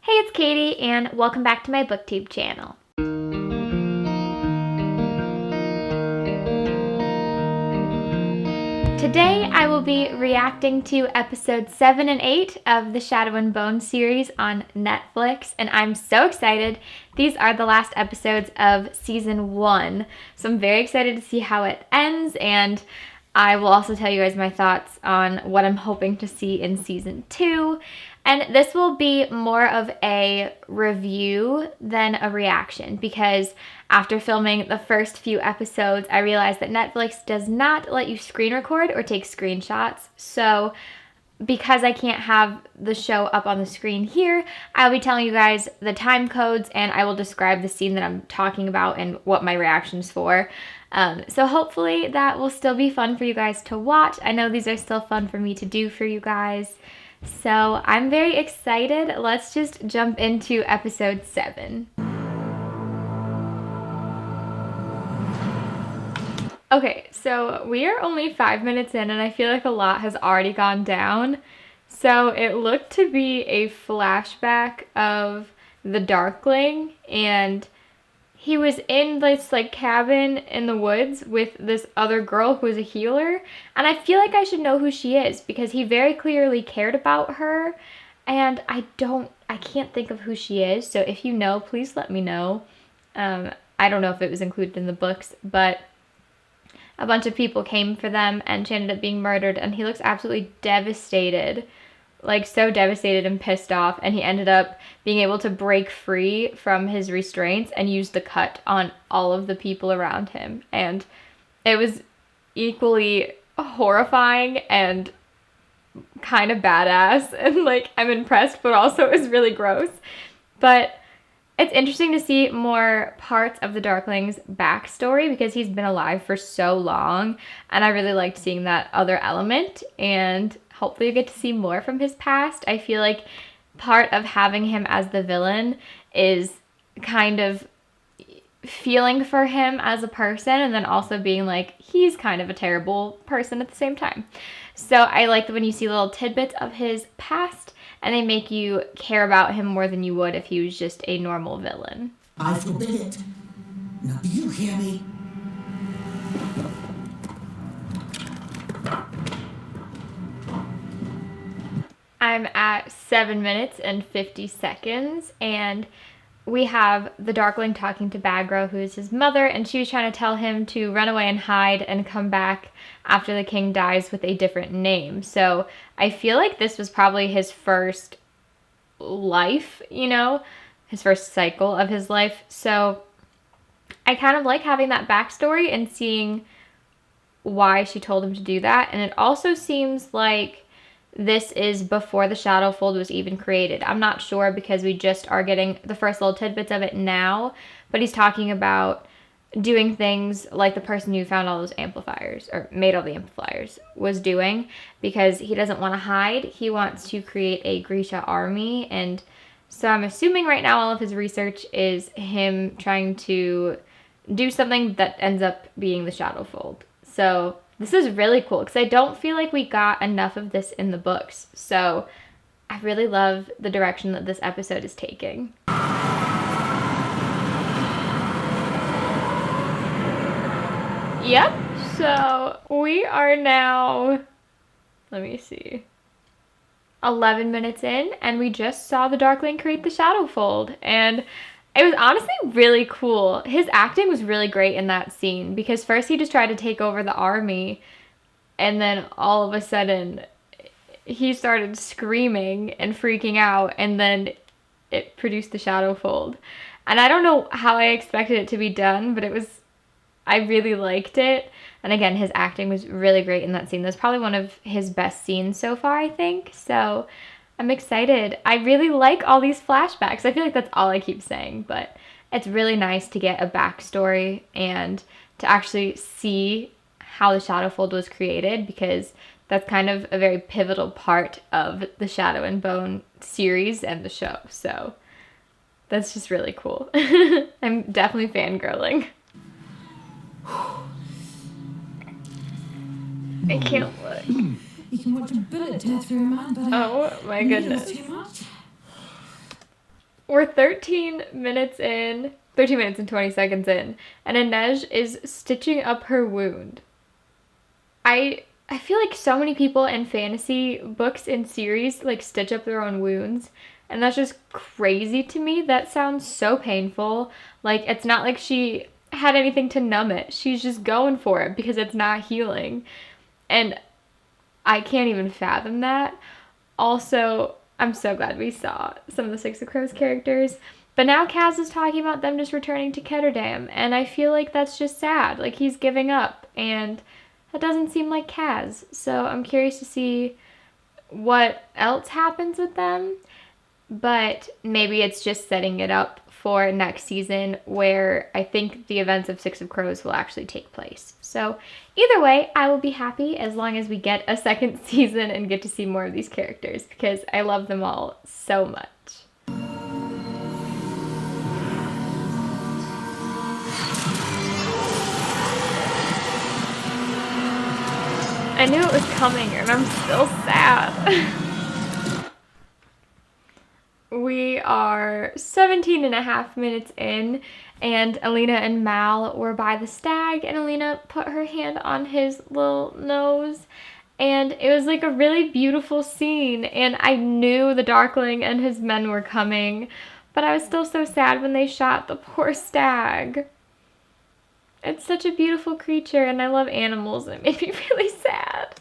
Hey, it's Katie, and welcome back to my booktube channel. Today I will be reacting to episodes 7 and 8 of the Shadow and Bone series on Netflix, and I'm so excited. These are the last episodes of season 1, so I'm very excited to see how it ends, and I will also tell you guys my thoughts on what I'm hoping to see in season 2. And this will be more of a review than a reaction because after filming the first few episodes, I realized that Netflix does not let you screen record or take screenshots. So because I can't have the show up on the screen here, I'll be telling you guys the time codes and I will describe the scene that I'm talking about and what my reaction's for. So hopefully that will still be fun for you guys to watch. I know these are still fun for me to do for you guys. So I'm very excited. Let's just jump into episode 7. Okay, so we are only 5 minutes in and I feel like a lot has already gone down. So it looked to be a flashback of the Darkling, and he was in this cabin in the woods with this other girl who is a healer, and I feel like I should know who she is because he very clearly cared about her, and I can't think of who she is. So if you know, please let me know. I don't know if it was included in the books, but a bunch of people came for them and she ended up being murdered, and he looks absolutely devastated. So devastated and pissed off, and he ended up being able to break free from his restraints and use the cut on all of the people around him. And it was equally horrifying and kind of badass, and I'm impressed, but also it was really gross. But it's interesting to see more parts of the Darkling's backstory because he's been alive for so long, and I really liked seeing that other element, and hopefully you get to see more from his past. I feel like part of having him as the villain is kind of feeling for him as a person and then also being he's kind of a terrible person at the same time. So I like when you see little tidbits of his past and they make you care about him more than you would if he was just a normal villain. I forbid it. Now do you hear me? I'm at 7 minutes and 50 seconds, and we have the Darkling talking to Bagro, who is his mother, and she was trying to tell him to run away and hide and come back after the king dies with a different name. So I feel like this was probably his first life, his first cycle of his life. So I kind of like having that backstory and seeing why she told him to do that. And it also seems like this is before the Shadowfold was even created. I'm not sure because we just are getting the first little tidbits of it now, but he's talking about doing things like the person who found all those amplifiers, or made all the amplifiers, was doing, because he doesn't want to hide. He wants to create a Grisha army, and so I'm assuming right now all of his research is him trying to do something that ends up being the Shadowfold. So this is really cool because I don't feel like we got enough of this in the books. So I really love the direction that this episode is taking. Yep, so we are now, let me see, 11 minutes in, and we just saw the Darkling create the Shadowfold, and it was honestly really cool. His acting was really great in that scene because first he just tried to take over the army, and then all of a sudden he started screaming and freaking out, and then it produced the Shadowfold. And I don't know how I expected it to be done, but I really liked it. And again, his acting was really great in that scene. That's probably one of his best scenes so far, I think. So I'm excited. I really like all these flashbacks. I feel like that's all I keep saying, but it's really nice to get a backstory and to actually see how the Shadowfold was created, because that's kind of a very pivotal part of the Shadow and Bone series and the show. So that's just really cool. I'm definitely fangirling. I can't look. You can watch a bullet tear through a man, but oh my goodness. too much. We're 13 minutes in, 13 minutes and 20 seconds in, and Inej is stitching up her wound. I feel like so many people in fantasy books and series like stitch up their own wounds, and that's just crazy to me. That sounds so painful. Like, it's not like she had anything to numb it. She's just going for it because it's not healing. And I can't even fathom that. Also, I'm so glad we saw some of the Six of Crows characters. But now Kaz is talking about them just returning to Ketterdam, and I feel like that's just sad. Like, he's giving up, and that doesn't seem like Kaz. So I'm curious to see what else happens with them. But maybe it's just setting it up for next season, where I think the events of Six of Crows will actually take place. So either way, I will be happy as long as we get a second season and get to see more of these characters, because I love them all so much. I knew it was coming, and I'm still sad. We are 17 and a half minutes in, and Alina and Mal were by the stag, and Alina put her hand on his little nose, and it was like a really beautiful scene, and I knew the Darkling and his men were coming, but I was still so sad when they shot the poor stag. It's such a beautiful creature, and I love animals, and it made me really sad.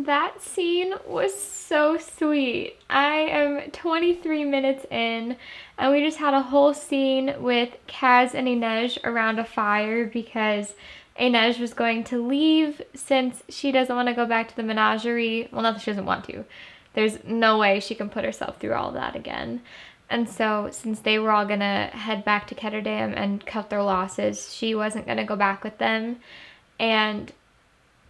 That scene was so sweet. I am 23 minutes in, and we just had a whole scene with Kaz and Inej around a fire because Inej was going to leave since she doesn't want to go back to the menagerie. Well, not that she doesn't want to. There's no way she can put herself through all of that again. And so, since they were all gonna head back to Ketterdam and cut their losses, she wasn't gonna go back with them. And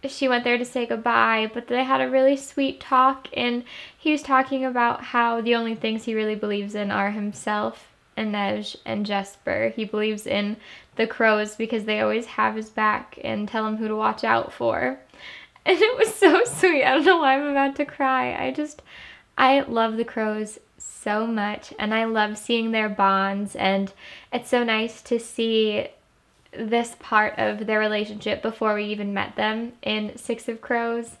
she went there to say goodbye, but they had a really sweet talk, and he was talking about how the only things he really believes in are himself, Inej, and Jesper. He believes in the crows because they always have his back and tell him who to watch out for. And it was so sweet. I don't know why I'm about to cry. I love the crows so much, and I love seeing their bonds, and it's so nice to see this part of their relationship before we even met them in Six of Crows,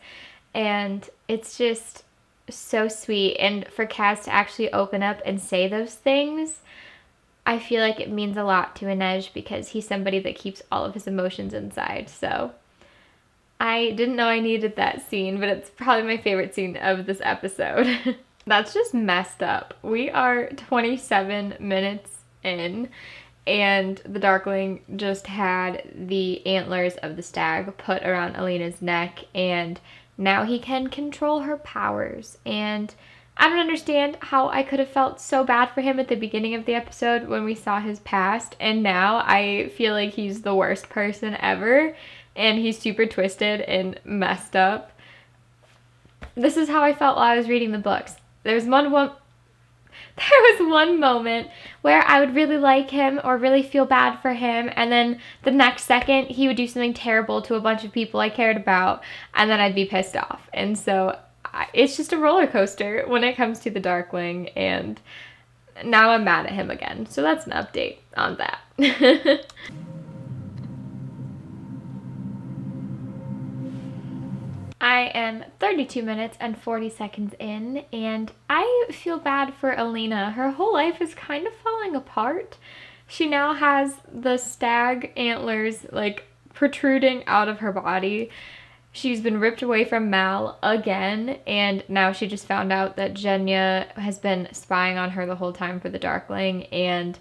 and it's just so sweet. And for Kaz to actually open up and say those things, I feel like it means a lot to Inej because he's somebody that keeps all of his emotions inside. So I didn't know I needed that scene, but it's probably my favorite scene of this episode. That's just messed up. We are 27 minutes in, and the Darkling just had the antlers of the stag put around Alina's neck, and now he can control her powers. And I don't understand how I could have felt so bad for him at the beginning of the episode when we saw his past, and now I feel like he's the worst person ever, and he's super twisted and messed up. This is how I felt while I was reading the books. There was one moment where I would really like him or really feel bad for him, and then the next second he would do something terrible to a bunch of people I cared about, and then I'd be pissed off. And so it's just a roller coaster when it comes to the Darkling, and now I'm mad at him again. So that's an update on that. I am 32 minutes and 40 seconds in, and I feel bad for Alina. Her whole life is kind of falling apart. She now has the stag antlers like protruding out of her body. She's been ripped away from Mal again, and now she just found out that Genya has been spying on her the whole time for the Darkling, and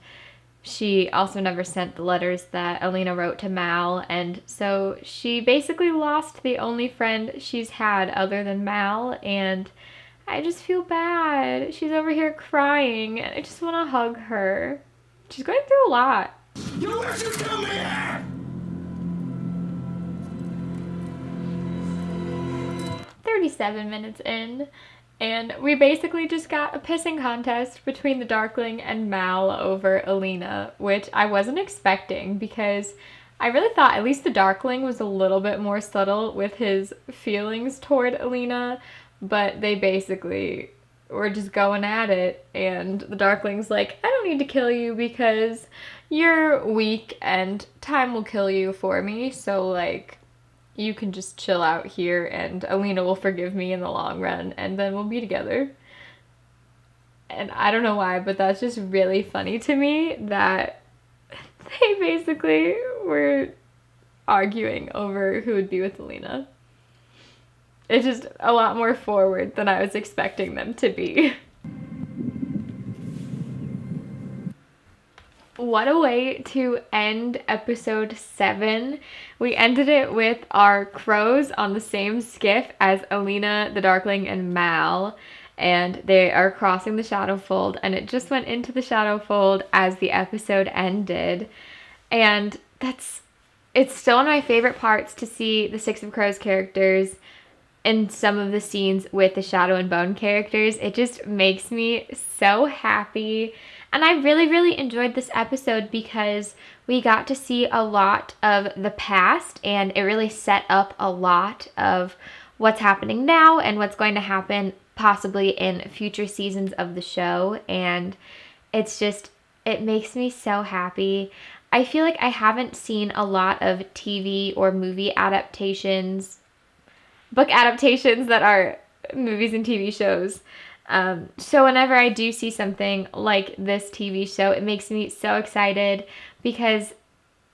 she also never sent the letters that Alina wrote to Mal, and so she basically lost the only friend she's had other than Mal, and I just feel bad. She's over here crying, and I just want to hug her. She's going through a lot. You were to come here! 37 minutes in, and we basically just got a pissing contest between the Darkling and Mal over Alina, which I wasn't expecting because I really thought at least the Darkling was a little bit more subtle with his feelings toward Alina, but they basically were just going at it, and the Darkling's like, I don't need to kill you because you're weak and time will kill you for me, so like you can just chill out here and Alina will forgive me in the long run and then we'll be together. And I don't know why, but that's just really funny to me that they basically were arguing over who would be with Alina. It's just a lot more forward than I was expecting them to be. What a way to end episode 7. We ended it with our crows on the same skiff as Alina, the Darkling, and Mal. And they are crossing the Shadowfold, and it just went into the Shadowfold as the episode ended. And it's still one of my favorite parts to see the Six of Crows characters in some of the scenes with the Shadow and Bone characters. It just makes me so happy. And I really, really enjoyed this episode because we got to see a lot of the past, and it really set up a lot of what's happening now and what's going to happen possibly in future seasons of the show. And it makes me so happy. I feel like I haven't seen a lot of TV or movie adaptations, book adaptations that are movies and TV shows. So whenever I do see something like this TV show, it makes me so excited because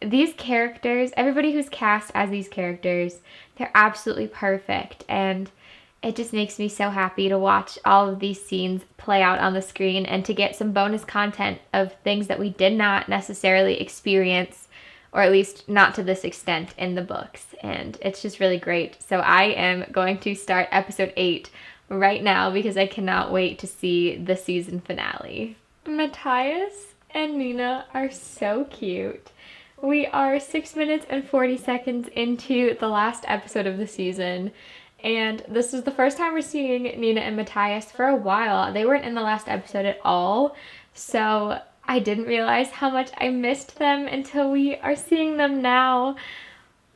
these characters, everybody who's cast as these characters, they're absolutely perfect. And it just makes me so happy to watch all of these scenes play out on the screen and to get some bonus content of things that we did not necessarily experience, or at least not to this extent in the books. And it's just really great. So I am going to start episode 8 right now because I cannot wait to see the season finale. Matthias and Nina are so cute. We are 6 minutes and 40 seconds into the last episode of the season, and this is the first time we're seeing Nina and Matthias for a while. They weren't in the last episode at all, so I didn't realize how much I missed them until we are seeing them now.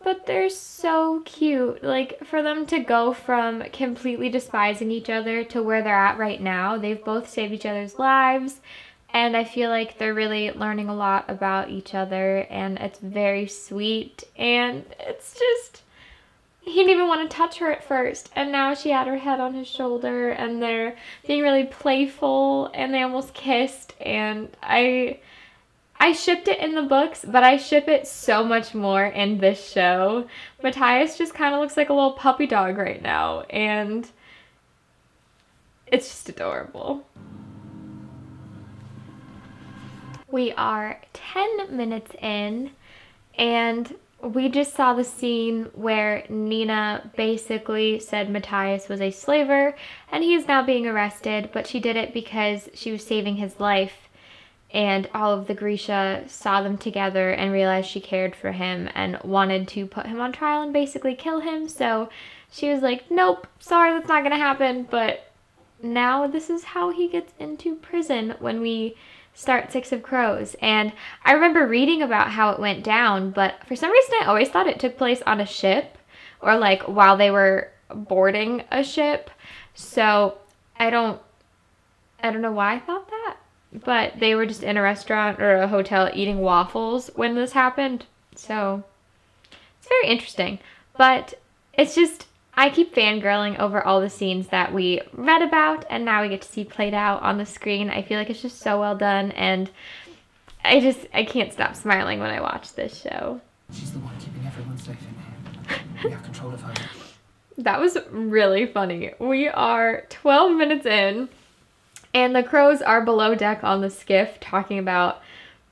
But they're so cute. Like, for them to go from completely despising each other to where they're at right now, they've both saved each other's lives. And I feel like they're really learning a lot about each other. And it's very sweet. And it's just, he didn't even want to touch her at first. And now she had her head on his shoulder. And they're being really playful. And they almost kissed. And I shipped it in the books, but I ship it so much more in this show. Matthias just kind of looks like a little puppy dog right now, and it's just adorable. We are 10 minutes in, and we just saw the scene where Nina basically said Matthias was a slaver, and he is now being arrested, but she did it because she was saving his life. And all of the Grisha saw them together and realized she cared for him and wanted to put him on trial and basically kill him. So she was like, nope, sorry, that's not going to happen. But now this is how he gets into prison when we start Six of Crows. And I remember reading about how it went down, but for some reason I always thought it took place on a ship or like while they were boarding a ship. So I don't know why I thought that. But they were just in a restaurant or a hotel eating waffles when this happened. So it's very interesting. But it's just, I keep fangirling over all the scenes that we read about and now we get to see played out on the screen. I feel like it's just so well done, and I can't stop smiling when I watch this show. She's the one keeping everyone safe in here. We have control of her. That was really funny. We are 12 minutes in. And the crows are below deck on the skiff talking about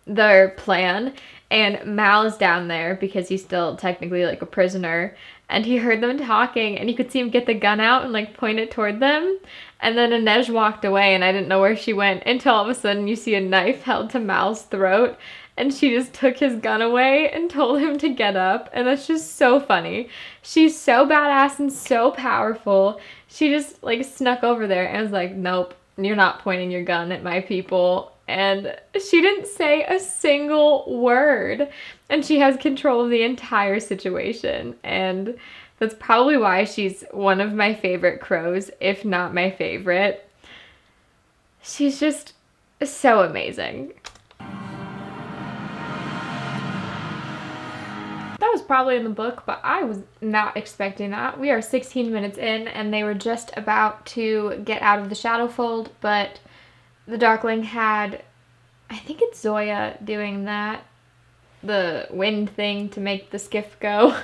their plan. And Mal is down there because he's still technically like a prisoner. And he heard them talking and you could see him get the gun out and like point it toward them. And then Inej walked away and I didn't know where she went until all of a sudden you see a knife held to Mal's throat. And she just took his gun away and told him to get up. And that's just so funny. She's so badass and so powerful. She just like snuck over there and was like, nope. You're not pointing your gun at my people. and she didn't say a single word, and she has control of the entire situation, and that's probably why she's one of my favorite crows, if not my favorite. She's just so amazing. That was probably in the book, but I was not expecting that. We are 16 minutes in, and they were just about to get out of the shadow fold, but the Darkling had, I think it's Zoya doing that, the wind thing to make the skiff go.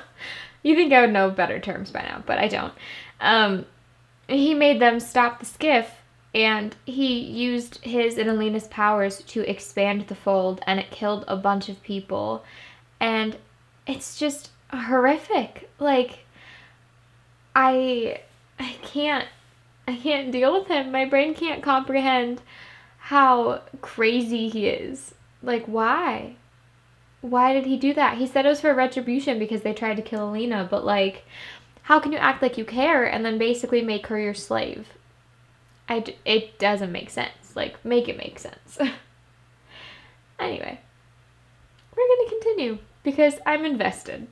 You think I would know better terms by now, but I don't. He made them stop the skiff, and he used his and Alina's powers to expand the fold, and it killed a bunch of people. And it's just horrific. Like, I can't deal with him. My brain can't comprehend how crazy he is. Like, why? Why did he do that? He said it was for retribution because they tried to kill Alina, but like, how can you act like you care and then basically make her your slave? It doesn't make sense. Like, make it make sense. Anyway, we're gonna continue because I'm invested.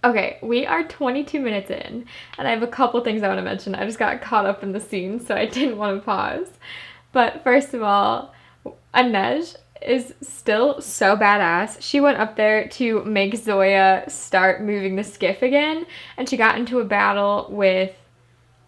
Okay, we are 22 minutes in, and I have a couple things I want to mention. I just got caught up in the scene, so I didn't want to pause. But first of all, Inej is still so badass. She went up there to make Zoya start moving the skiff again, and she got into a battle with,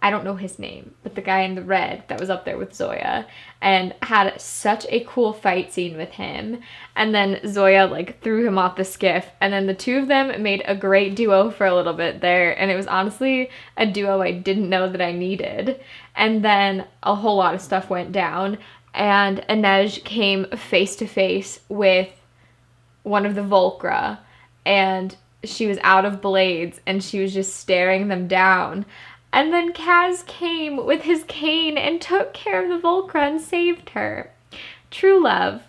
I don't know his name, but the guy in the red that was up there with Zoya, and had such a cool fight scene with him. And then Zoya like threw him off the skiff, and then the two of them made a great duo for a little bit there, and it was honestly a duo I didn't know that I needed. And then a whole lot of stuff went down, and Inej came face to face with one of the Volcra, and she was out of blades, and she was just staring them down. And then Kaz came with his cane and took care of the Volcra and saved her. True love.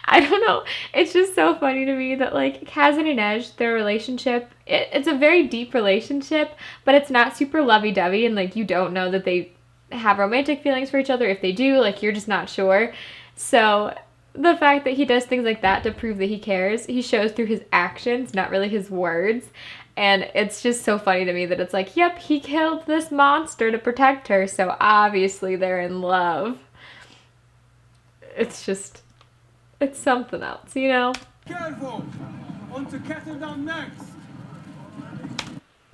I don't know. It's just so funny to me that like Kaz and Inej, their relationship, it's a very deep relationship, but it's not super lovey-dovey, and like you don't know that they have romantic feelings for each other. If they do, like you're just not sure. So the fact that he does things like that to prove that he cares, he shows through his actions, not really his words. And it's just so funny to me that it's like, yep, he killed this monster to protect her, so obviously they're in love. It's just, it's something else, you know? Careful! On to Kettledam next!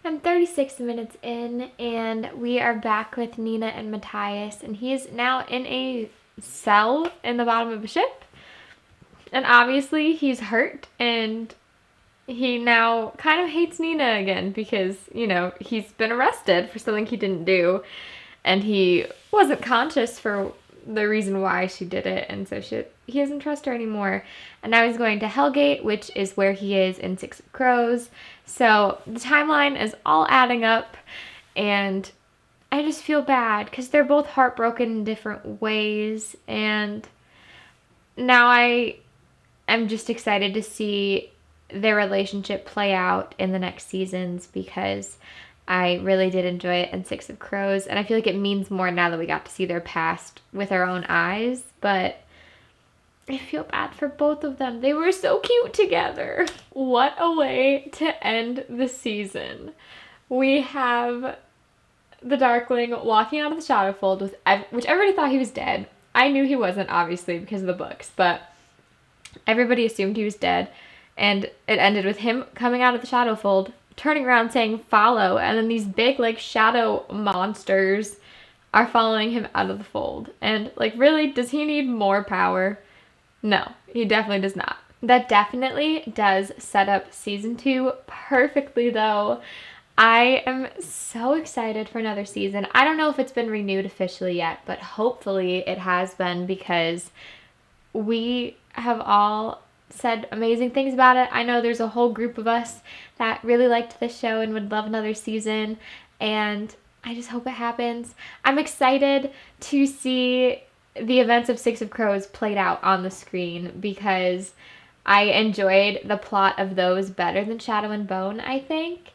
I'm 36 minutes in, and we are back with Nina and Matthias, and he's now in a cell in the bottom of a ship. And obviously he's hurt, and he now kind of hates Nina again because, you know, he's been arrested for something he didn't do, and he wasn't conscious for the reason why she did it, and so he doesn't trust her anymore. And now he's going to Hellgate, which is where he is in Six of Crows. So the timeline is all adding up, and I just feel bad because they're both heartbroken in different ways, and now I am just excited to see their relationship play out in the next seasons because I really did enjoy it in Six of Crows, and I feel like it means more now that we got to see their past with our own eyes, but I feel bad for both of them. They were so cute together. What a way to end the season. We have the Darkling walking out of the Shadowfold, which everybody thought he was dead. I knew he wasn't, obviously, because of the books, but everybody assumed he was dead. And it ended with him coming out of the Shadowfold, turning around saying follow, and then these big like shadow monsters are following him out of the fold. And like, really, does he need more power? No, he definitely does not. That definitely does set up season 2 perfectly though. I am so excited for another season. I don't know if it's been renewed officially yet, but hopefully it has been because we have all said amazing things about it. I know there's a whole group of us that really liked this show and would love another season, and I just hope it happens. I'm excited to see the events of Six of Crows played out on the screen because I enjoyed the plot of those better than Shadow and Bone, I think.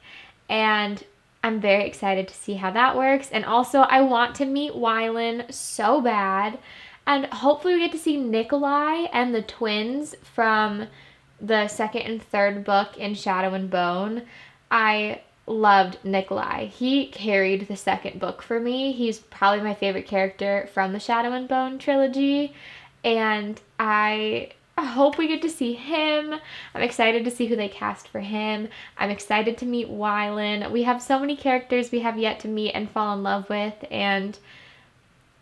And I'm very excited to see how that works. And also, I want to meet Wylan so bad. And hopefully we get to see Nikolai and the twins from the second and third book in Shadow and Bone. I loved Nikolai. He carried the second book for me. He's probably my favorite character from the Shadow and Bone trilogy. And I hope we get to see him. I'm excited to see who they cast for him. I'm excited to meet Wylan. We have so many characters we have yet to meet and fall in love with, and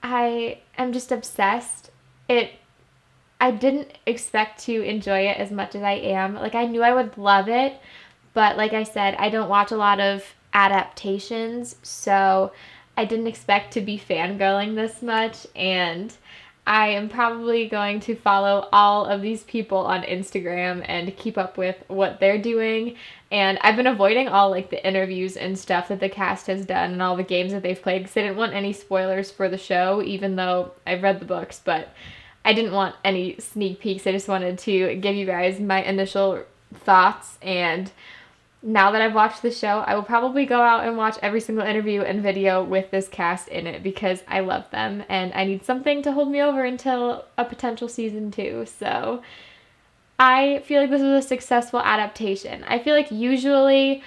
I am just obsessed. I didn't expect to enjoy it as much as I am. Like, I knew I would love it, but like I said, I don't watch a lot of adaptations, so I didn't expect to be fangirling this much, and I am probably going to follow all of these people on Instagram and keep up with what they're doing. And I've been avoiding all like the interviews and stuff that the cast has done and all the games that they've played because I didn't want any spoilers for the show, even though I've read the books, but I didn't want any sneak peeks. I just wanted to give you guys my initial thoughts, and now that I've watched the show, I will probably go out and watch every single interview and video with this cast in it because I love them and I need something to hold me over until a potential season 2. So I feel like this was a successful adaptation. I feel like usually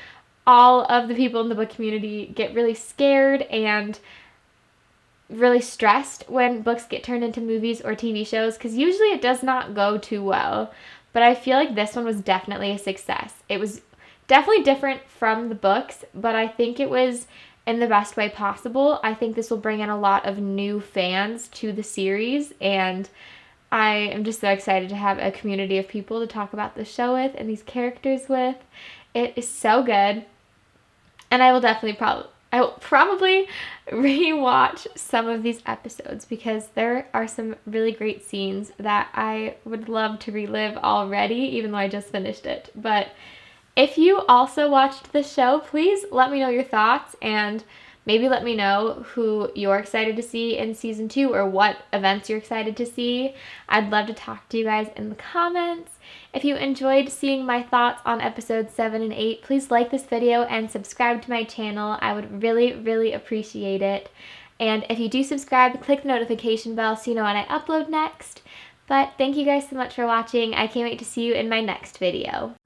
all of the people in the book community get really scared and really stressed when books get turned into movies or TV shows because usually it does not go too well. But I feel like this one was definitely a success. It was definitely different from the books, but I think it was in the best way possible. I think this will bring in a lot of new fans to the series, and I am just so excited to have a community of people to talk about the show with and these characters with. It is so good, and I will probably rewatch some of these episodes because there are some really great scenes that I would love to relive already, even though I just finished it. But if you also watched the show, please let me know your thoughts and maybe let me know who you're excited to see in season 2 or what events you're excited to see. I'd love to talk to you guys in the comments. If you enjoyed seeing my thoughts on episodes 7 and 8, please like this video and subscribe to my channel. I would really, really appreciate it. And if you do subscribe, click the notification bell so you know when I upload next. But thank you guys so much for watching. I can't wait to see you in my next video.